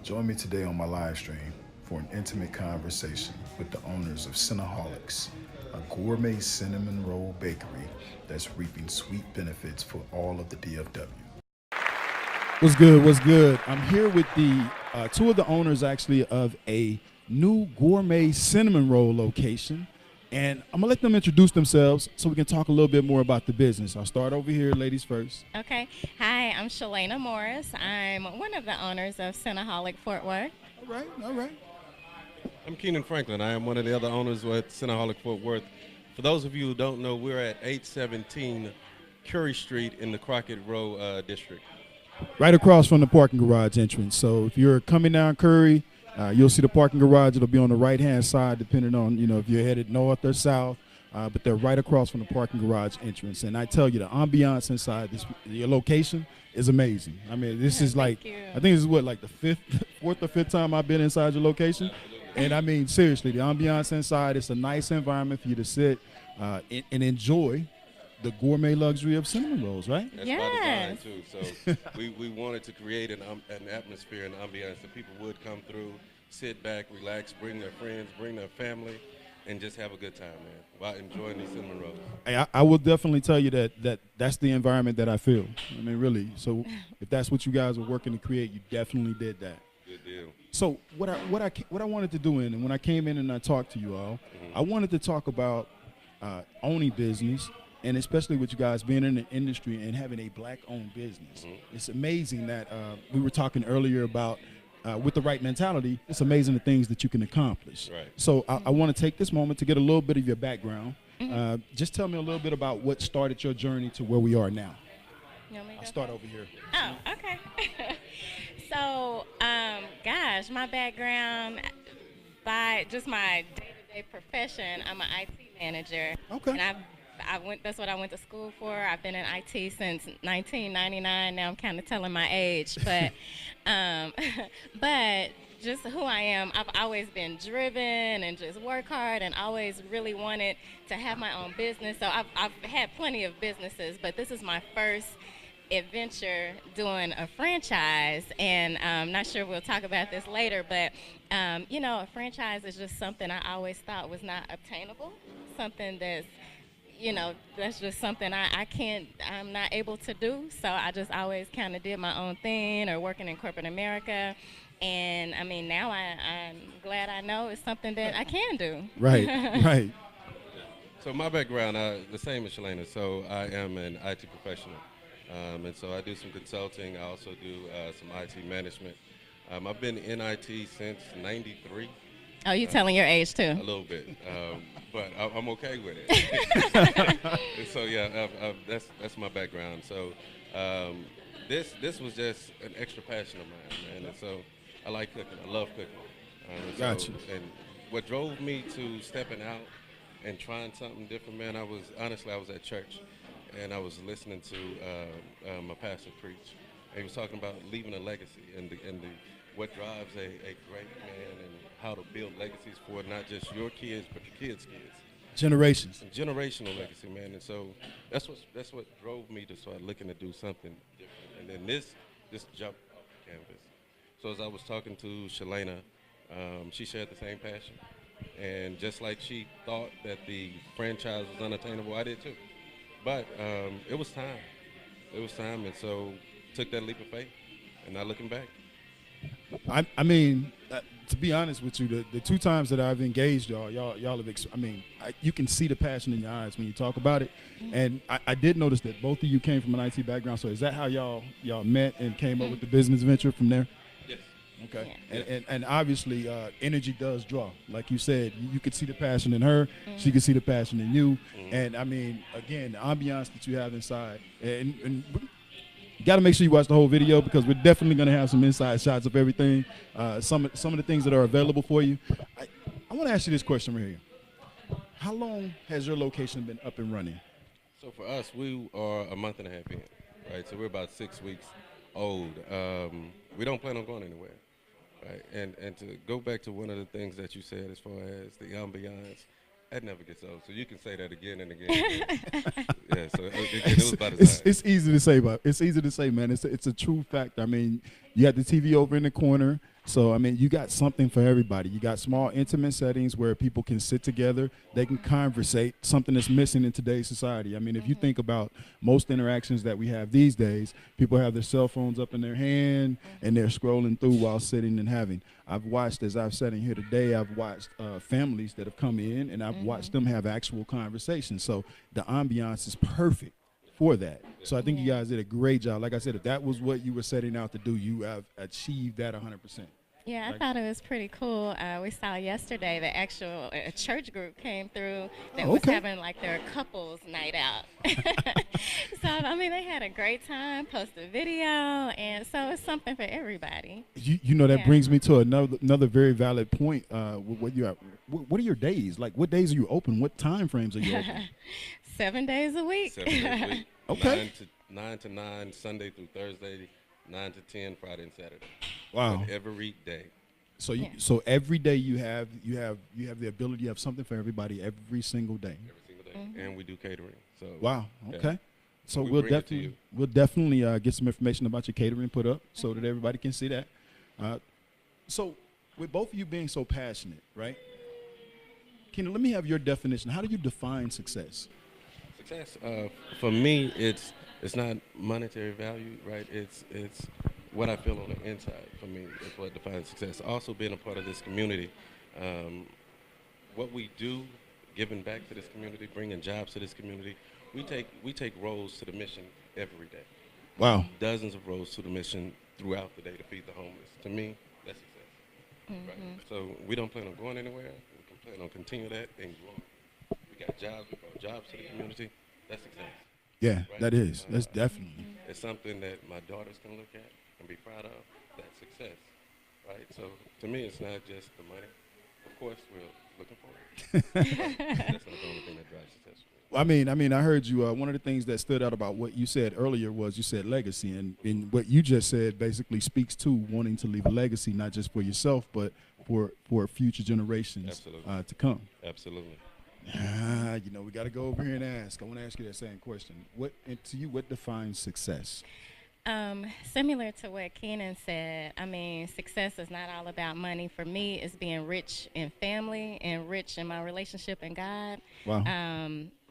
Join me today on my live stream for an intimate conversation with the owners of Cinnaholics, a gourmet cinnamon roll bakery that's reaping sweet benefits for all of the DFW. What's good? What's good? I'm here with the two of the owners actually of a new gourmet cinnamon roll location. And I'm gonna let them introduce themselves so we can talk a little bit more about the business. I'll start over here, ladies first. Okay. Hi, I'm Shalana Morris. I'm one of the owners of Cinnaholic Fort Worth. All right, all right. I'm Keenan Franklin. I am one of the other owners with Cinnaholic Fort Worth. For those of you who don't know, we're at 817 Curry Street in the Crockett Row district. Right across from the parking garage entrance. So if you're coming down Curry, you'll see the parking garage. It'll be on the right-hand side, depending on, if you're headed north or south. But they're right across from the parking garage entrance. And I tell you, the ambiance inside your location is amazing. I mean, this is like, I think this is like the fourth or fifth time I've been inside your location. And I mean, seriously, the ambiance inside, it's a nice environment for you to sit and enjoy the gourmet luxury of cinnamon rolls, right? That's by design too. So we wanted to create an atmosphere and ambiance that people would come through, sit back, relax, bring their friends, bring their family, and just have a good time, man, while enjoying these cinnamon rolls. Hey, I will definitely tell you that's the environment that I feel. I mean, really. So if that's what you guys are working to create, you definitely did that. Good deal. So what I wanted to do and when I came in and I talked to you all, I wanted to talk about owning business. And especially with you guys being in the industry and having a black-owned business. It's amazing that we were talking earlier about with the right mentality, it's amazing the things that you can accomplish. Right. So I want to take this moment to get a little bit of your background. Just tell me a little bit about what started your journey to where we are now. I'll start over here. Oh, okay. So, gosh, my background, by just my day-to-day profession, I'm an IT manager. Okay. And that's what I went to school for. I've been in IT since 1999. Now I'm kind of telling my age, but but just who I am, I've always been driven and just work hard and always really wanted to have my own business. So I've had plenty of businesses, but this is my first adventure doing a franchise, and I'm not sure we'll talk about this later, but a franchise is just something I always thought was not obtainable, something that's just something I'm not able to do. So I just always kind of did my own thing or working in corporate America. And I mean, now I'm glad I know it's something that I can do. Right, right. So my background, the same as Shalana. So I am an IT professional. And so I do some consulting. I also do some IT management. I've been in IT since '93. Oh, you telling your age too? A little bit, but I'm okay with it. So yeah, that's my background. So this was just an extra passion of mine, man. And so I like cooking. I love cooking. Gotcha. And what drove me to stepping out and trying something different, man, I was at church, and I was listening to my pastor preach. And he was talking about leaving a legacy and what drives a great man and how to build legacies for not just your kids, but your kids' kids. Generations. And generational legacy, man. And so that's what drove me to start looking to do something different. And then this jumped off the canvas. So as I was talking to Shalana, she shared the same passion. And just like she thought that the franchise was unattainable, I did too. But it was time. It was time, and so took that leap of faith, and not looking back. I mean, to be honest with you, the two times that I've engaged y'all have, you can see the passion in your eyes when you talk about it. And I did notice that both of you came from an IT background. So is that how y'all met and came up with the business venture from there? Yes. Okay. Yeah. And obviously, energy does draw. Like you said, you could see the passion in her. She could see the passion in you. And I mean, again, the ambiance that you have inside. And you got to make sure you watch the whole video because we're definitely going to have some inside shots of everything, some of the things that are available for you. I want to ask you this question right here. How long has your location been up and running? So for us, we are a month and a half in, right? So we're about 6 weeks old. We don't plan on going anywhere, right? And to go back to one of the things that you said as far as the ambiance, that never gets old. So you can say that again and again. Yeah. So it was about it's easy to say, but it's easy to say, man. It's a true fact. I mean, you got the TV over in the corner, So, I mean, you got something for everybody. You got small, intimate settings where people can sit together, they can conversate, something that's missing in today's society. I mean, if you think about most interactions that we have these days, people have their cell phones up in their hand and they're scrolling through while sitting and having. I've watched, as I've sat in here today, I've watched families that have come in and I've watched them have actual conversations. So the ambiance is perfect for that. So I think you guys did a great job. Like I said, if that was what you were setting out to do, you have achieved that 100%. Yeah, I thought it was pretty cool. We saw yesterday the actual church group came through that was having like their couples night out. So, I mean, they had a great time, posted video, and so it's something for everybody. You know, that brings me to another very valid point. What are your days? Like, what days are you open? What time frames are you open? 7 days a week. 7 days a week. Okay. 9 to 9, Sunday through Thursday, 9 to 10, Friday and Saturday. Wow. But every day. So so every day you have the ability to have something for everybody every single day. Every single day. And we do catering. So wow. Okay. Yeah. So We we'll bring it to definitely get some information about your catering put up so that everybody can see that. So with both of you being so passionate, right? Keena, let me have your definition. How do you define success? Success, for me, it's not monetary value, right? It's what I feel on the inside. For me, is what defines success. Also, being a part of this community, what we do, giving back to this community, bringing jobs to this community. We take roles to the mission every day. Wow. Dozens of roles to the mission throughout the day to feed the homeless. To me, that's success. Right? So we don't plan on going anywhere. We can plan on continuing that and growing. We got jobs. We brought jobs to the community. That's success. Yeah, right? that is. That's definitely. It's something that my daughters can look at and be proud of. That's success, right? So to me, it's not just the money. Of course, we're looking for it. That's not the only thing that drives success for me. I mean, I heard you. One of the things that stood out about what you said earlier was you said legacy, and what you just said basically speaks to wanting to leave a legacy, not just for yourself, but for future generations to come. Absolutely. You know, we got to go over here and ask. I want to ask you that same question. To you, what defines success? Similar to what Keenan said, I mean, success is not all about money. For me, it's being rich in family and rich in my relationship in God. Wow.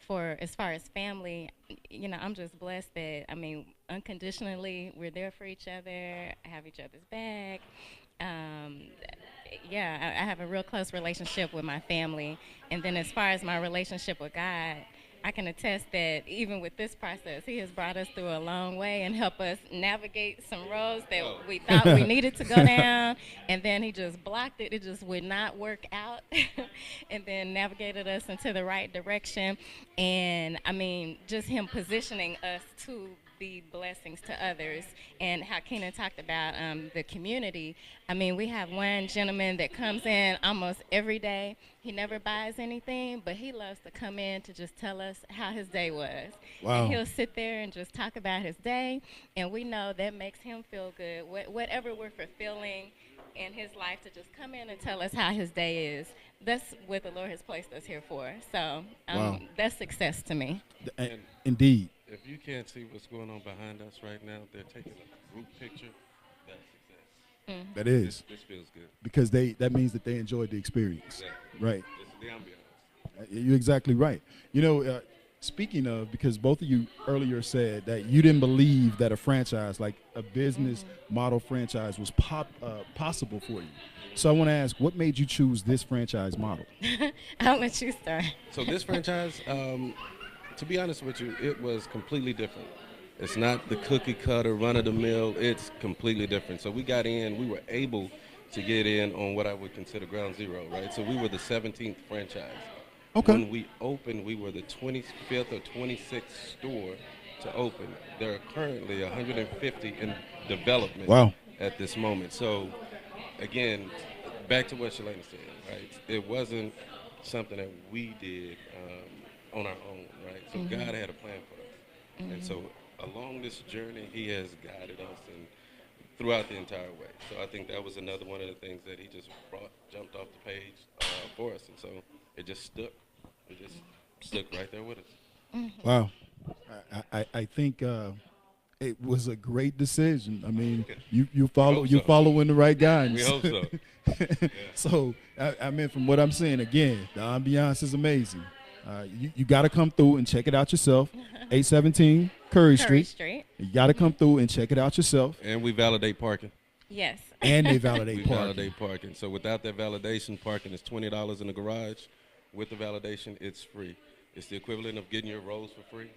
For as far as family, you know, I'm just blessed that, I mean, unconditionally, we're there for each other, have each other's back. I have a real close relationship with my family. And then as far as my relationship with God, I can attest that even with this process, he has brought us through a long way and helped us navigate some roads that we thought we needed to go down. And then he just blocked it. It just would not work out. And then navigated us into the right direction. And, I mean, just him positioning us to be blessings to others. And how Keenan talked about the community. I mean, we have one gentleman that comes in almost every day. He never buys anything, but he loves to come in to just tell us how his day was. Wow. And he'll sit there and just talk about his day, and we know that makes him feel good. Whatever we're fulfilling in his life, to just come in and tell us how his day is, that's what the Lord has placed us here for. So wow. That's success to me. Indeed. If you can't see what's going on behind us right now, they're taking a group picture. That's success. That is. This feels good. Because that means that they enjoyed the experience. Exactly. Right. This is the ambiance. You're exactly right. You know, speaking of, because both of you earlier said that you didn't believe that a franchise, like a business model franchise, was possible for you. So I want to ask, what made you choose this franchise model? I'll let you start. So this franchise, to be honest with you, it was completely different. It's not the cookie cutter, run of the mill. It's completely different. So we got in, we were able to get in on what I would consider ground zero, right? So we were the 17th franchise. Okay. When we opened, we were the 25th or 26th store to open. There are currently 150 in development at this moment. So again, back to what Shalana said, right? It wasn't something that we did on our own, right? So God had a plan for us. And so along this journey, he has guided us and throughout the entire way. So I think that was another one of the things that he just jumped off the page for us. And so it just stuck. It just stuck right there with us. Wow. I think It was a great decision. I mean, you hope you're so. following the right We guidance. hope so. So I mean, from what I'm saying, again, the ambiance is amazing. You got to come through and check it out yourself. 817 Curry Curry Street. Street. You got to come through and check it out yourself. And we validate parking. Yes. And they We validate parking. validate parking. So without that validation, parking is $20 in the garage. With the validation, it's free. It's the equivalent of getting your rolls for free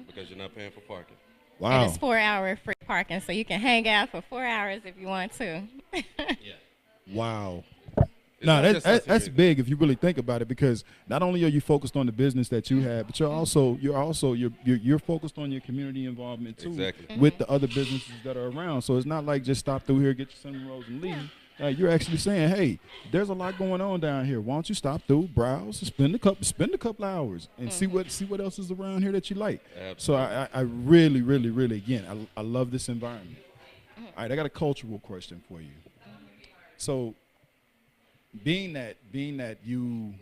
because you're not paying for parking. Wow. And it's 4-hour free parking, so you can hang out for 4 hours if you want to. Wow. It's No, not just us that's here. big if you really think about it, because not only are you focused on the business that you have, but you're focused on your community involvement too, Exactly. with the other businesses that are around. So it's not like just stop through here, get your cinnamon rolls, and leave. You're actually saying, hey, there's a lot going on down here. Why don't you stop through, browse, spend a couple hours, and see what else is around here that you like. So I really, really, really, again, I love this environment. All right, I got a cultural question for you. So, being that you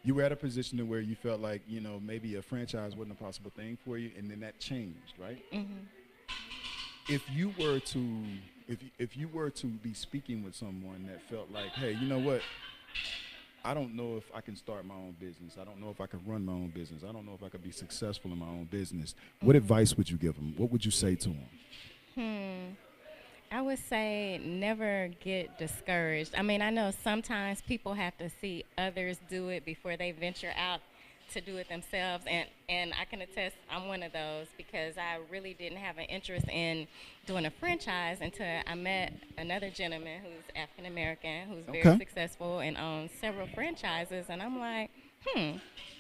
were at a position to where you felt like, you know, maybe a franchise wasn't a possible thing for you, and then that changed, right? If you were to be speaking with someone that felt like, hey, you know what, I don't know if I can start my own business. I don't know if I can run my own business. I don't know if I could be successful in my own business. What advice would you give them? What would you say to them? I would say never get discouraged. I mean, I know sometimes people have to see others do it before they venture out to do it themselves, and I can attest I'm one of those, because I really didn't have an interest in doing a franchise until I met another gentleman who's African American, who's very successful and owns several franchises, and I'm like,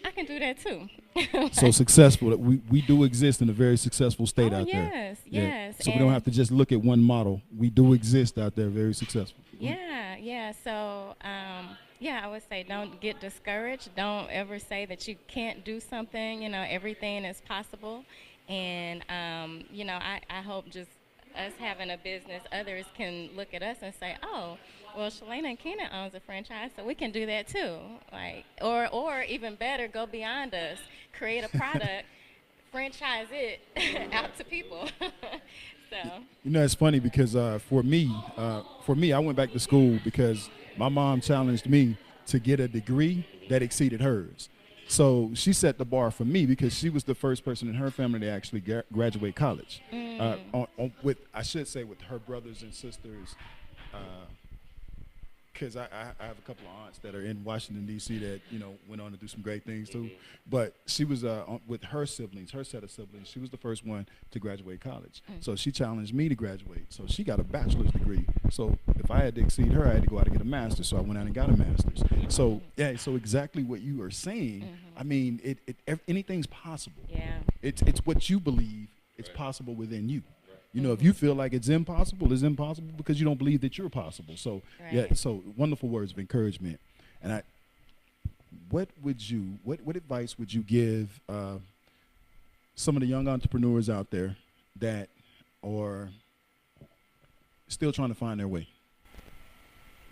I can do that too. So successful that we do exist in a very successful state out there. Yes, yes. So we don't have to just look at one model. We do exist out there, very successful. Yeah. So, I would say don't get discouraged. Don't ever say that you can't do something. You know, everything is possible. And, I hope just us having a business, others can look at us and say, oh, well, Shalana and Keenan owns a franchise, so we can do that too. Like, or even better, go beyond us, create a product, franchise it out to people. So. You know, it's funny because for me, I went back to school because my mom challenged me to get a degree that exceeded hers. So she set the bar for me because she was the first person in her family to actually graduate college. With her brothers and sisters, because I have a couple of aunts that are in Washington, D.C. that, you know, went on to do some great things too. But she was with her siblings, her set of siblings, she was the first one to graduate college. So she challenged me to graduate. So she got a bachelor's degree. So if I had to exceed her, I had to go out and get a master's. So I went out and got a master's. So so exactly what you are saying. I mean, anything's possible. Yeah. It's what you believe. It's possible within you. You know, if you feel like it's impossible because you don't believe that you're possible. So, so wonderful words of encouragement. And what advice would you give some of the young entrepreneurs out there that are still trying to find their way?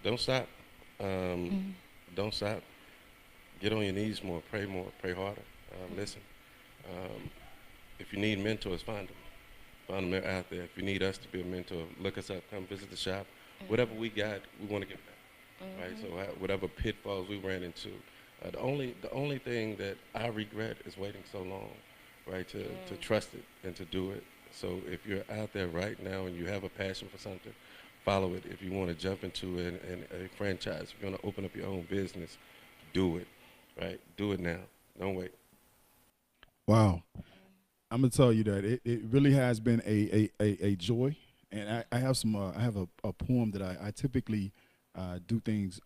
Don't stop. Don't stop. Get on your knees more, pray harder, listen. If you need mentors, find them. Find them out there. If you need us to be a mentor, look us up. Come visit the shop. Whatever we got, we want to give back. Right. So whatever pitfalls we ran into, the only thing that I regret is waiting so long, right? To trust it and to do it. So if you're out there right now and you have a passion for something, follow it. If you want to jump into a franchise, if you want to open up your own business, do it. Right. Do it now. Don't wait. Wow. I'm gonna tell you that it really has been a joy, and I have a poem that I typically do things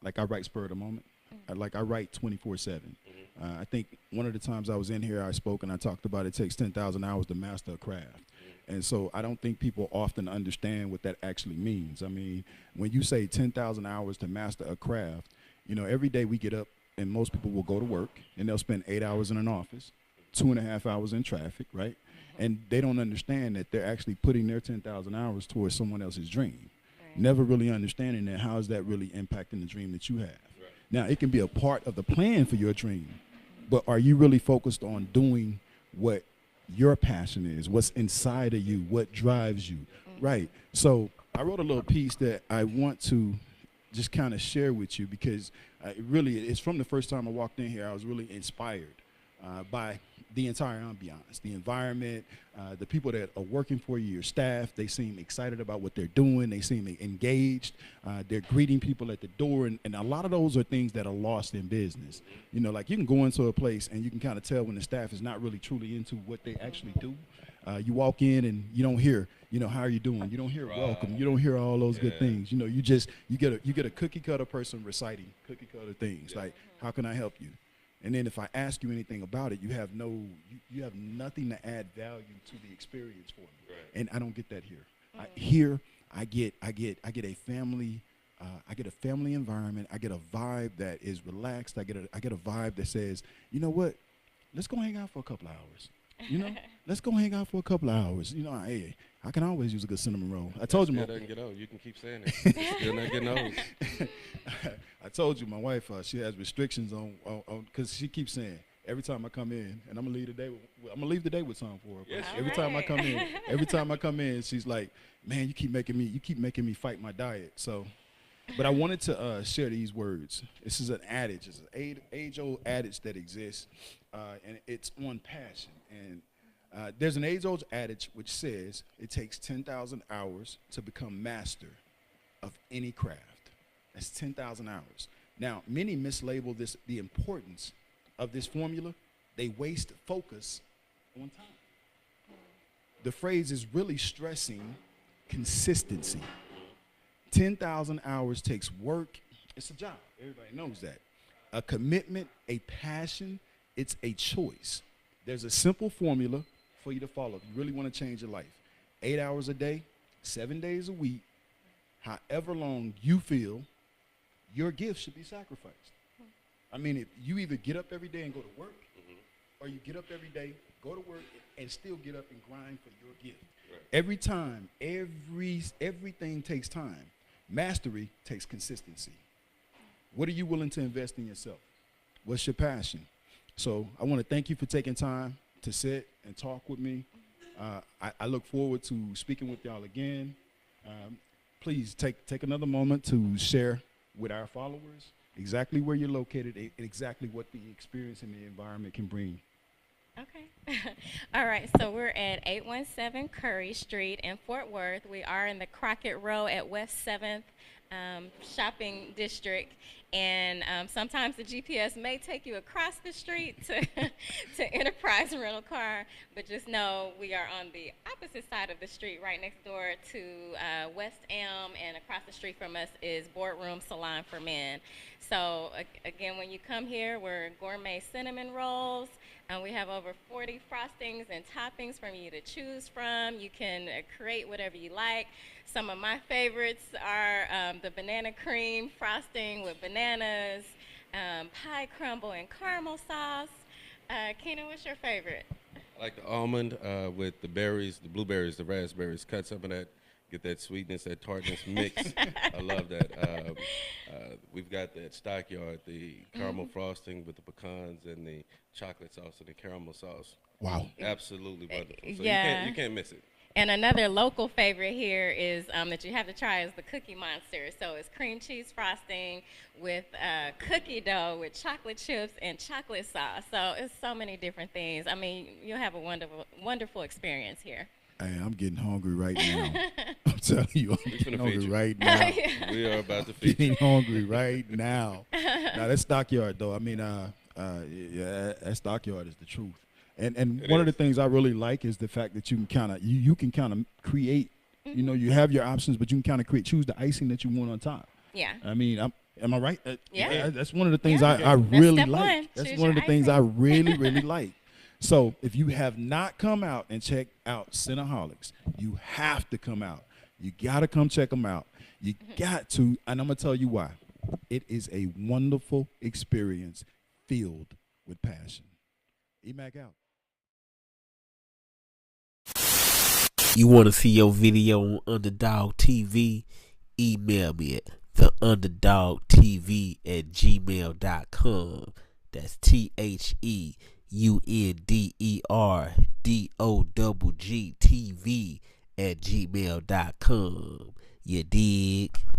like I write spur of the moment, I write 24/7. I think one of the times I was in here I spoke and I talked about it takes 10,000 hours to master a craft, and so I don't think people often understand what that actually means. I mean, when you say 10,000 hours to master a craft, you know, every day we get up and most people will go to work and they'll spend 8 hours in an office, 2.5 hours in traffic, right? And they don't understand that they're actually putting their 10,000 hours towards someone else's dream. Right. Never really understanding that, how is that really impacting the dream that you have? Right. Now, it can be a part of the plan for your dream, but are you really focused on doing what your passion is, what's inside of you, what drives you, right? So I wrote a little piece that I want to just kind of share with you because it's from the first time I walked in here, I was really inspired by the entire ambiance, the environment, the people that are working for you, your staff. They seem excited about what they're doing. They seem engaged. They're greeting people at the door. And a lot of those are things that are lost in business. You know, like you can go into a place and you can kind of tell when the staff is not really truly into what they actually do. You walk in and you don't hear, how are you doing? You don't hear welcome. You don't hear all those good things. You get a cookie cutter person reciting cookie cutter things like, how can I help you? And then if I ask you anything about it, you have nothing to add value to the experience for me. Right. And I don't get that here. I get a family. I get a family environment. I get a vibe that is relaxed. I get a vibe that says, you know what? Let's go hang out for a couple of hours. Let's go hang out for a couple of hours. Hey, I can always use a good cinnamon roll. I told you, it doesn't get old. You can keep saying it. It's still not getting old. I told you, my wife, she has restrictions on because she keeps saying every time I come in, and I'm gonna leave the day with something for her. Yes, every time I come in, she's like, man, you keep making me fight my diet. So, but I wanted to share these words. This is an adage. It's an age-old adage that exists, and it's on passion. And there's an age-old adage which says it takes 10,000 hours to become master of any craft. That's 10,000 hours. Now, many mislabel the importance of this formula. They waste focus on time. The phrase is really stressing consistency. 10,000 hours takes work. It's a job. Everybody knows that. A commitment, a passion, it's a choice. There's a simple formula for you to follow if you really want to change your life. 8 hours a day, 7 days a week, however long you feel, your gift should be sacrificed. I mean, if you either get up every day and go to work, or you get up every day, go to work, and still get up and grind for your gift. Right. Every time, everything takes time. Mastery takes consistency. What are you willing to invest in yourself? What's your passion? So I want to thank you for taking time to sit and talk with me. I look forward to speaking with y'all again. Please take another moment to share with our followers exactly where you're located and exactly what the experience and the environment can bring. Okay. All right. So we're at 817 Curry Street in Fort Worth. We are in the Crockett Row at West 7th shopping district. And sometimes the GPS may take you across the street to Enterprise Rental Car, but just know we are on the opposite side of the street, right next door to West Elm, and across the street from us is Boardroom Salon for Men. So again, when you come here, we're gourmet cinnamon rolls. We have over 40 frostings and toppings for you to choose from. You can create whatever you like. Some of my favorites are the banana cream frosting with bananas, pie crumble and caramel sauce. Keenan, what's your favorite? I like the almond with the berries, the blueberries, the raspberries. Cut some of that, get that sweetness, that tartness mix. I love that. We've got that Stockyard, the caramel frosting with the pecans and the chocolate sauce and the caramel sauce. Wow. Absolutely wonderful. So yeah. you can't miss it. And another local favorite here is that you have to try is the Cookie Monster. So it's cream cheese frosting with cookie dough with chocolate chips and chocolate sauce. So it's so many different things. I mean, you'll have a wonderful, wonderful experience here. Hey, I'm getting hungry right now. I'm telling you, I'm getting hungry right now. We are about to feed getting hungry right now. Now, that Stockyard, though, I mean, that Stockyard is the truth. And one of the things I really like is the fact that you can kind of you can kind of create. You know, you have your options, but you can kind of choose the icing that you want on top. Yeah. I mean, am I right? Yeah. That's one of the things I really like. One. That's Choose one of the things icing. I really, really like. So if you have not come out and check out Cinnaholics, you have to come out. You got to come check them out. You got to, and I'm going to tell you why. It is a wonderful experience filled with passion. E-Mac out. You want to see your video on Underdog TV? Email me at theunderdogtv@gmail.com. That's TheUnderDog DOGGTV at gmail.com. You dig?